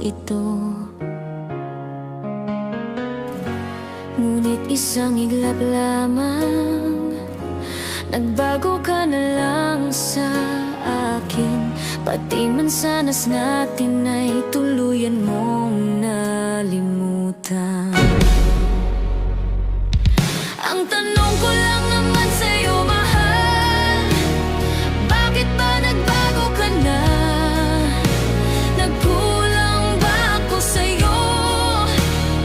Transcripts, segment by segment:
ito. Ngunit isang iglap lamang, nagbago ka na lang sa akin. Pati mansanas natin ay tuluyan mong nalimutan. Ang tanong ko lang naman sa'yo, mahal, bakit ba nagbago ka na? Nagkulang ba ako sa'yo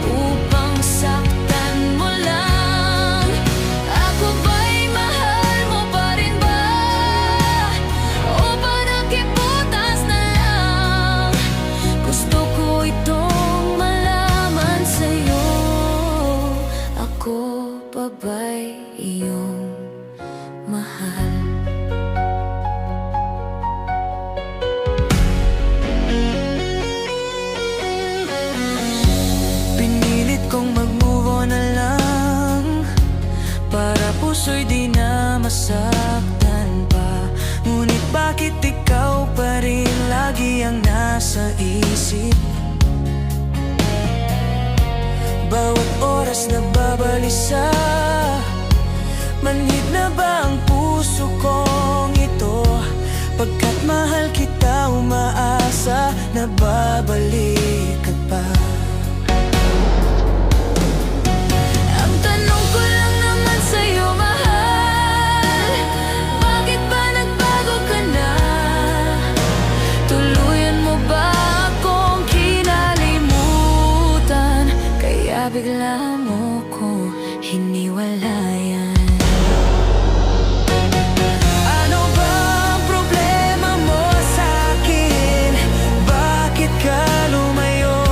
upang saktan mo lang? Ako ba'y mahal mo pa rin ba? O ba nakiputas na lang? Gusto ko itong malaman sa'yo. Ako pa ba'y iyong mahal? Pinilit kong mag-move on na lang, para puso'y di na masaktan pa. Ngunit bakit ikaw pa rin lagi ang nasa isip? Bawat oras na babalisa, manhid na ba ang puso kong ito? Pagkat mahal kita, umaasa na babalik ka pa. Ang tanong ko lang naman sa'yo, mahal, bakit ba nagbago ka na? Tuluyan mo ba akong kinalimutan? Kaya bigla mo ko hiniwalayan. Ano ba ang problema mo sa'kin? Bakit ka lumayo?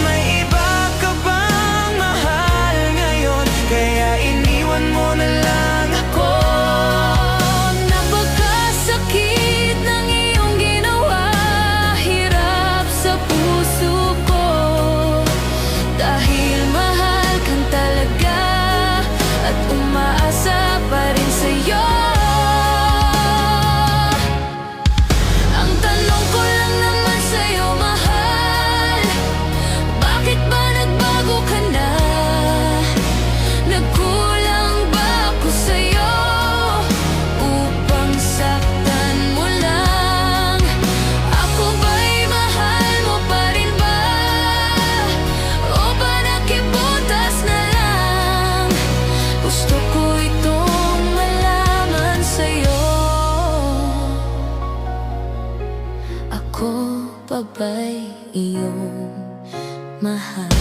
May iba ka bang mahal ngayon? Kaya iniwan mo na lang ako. Napakasakit ng iyong ginawa, hirap sa puso ko. Dahil mahal kang talaga at umaasa pa rin sa'yo. Ang tanong ko lang naman sa'yo, mahal, bakit ba nagbago ka na? Nagkulang ba ako sa'yo upang saktan mo lang? Ako ba'y mahal mo pa rin ba? O ba nakiputas na lang? Gusto ko itong malaman sa'yo. Ako pa ba'y iyong mahal?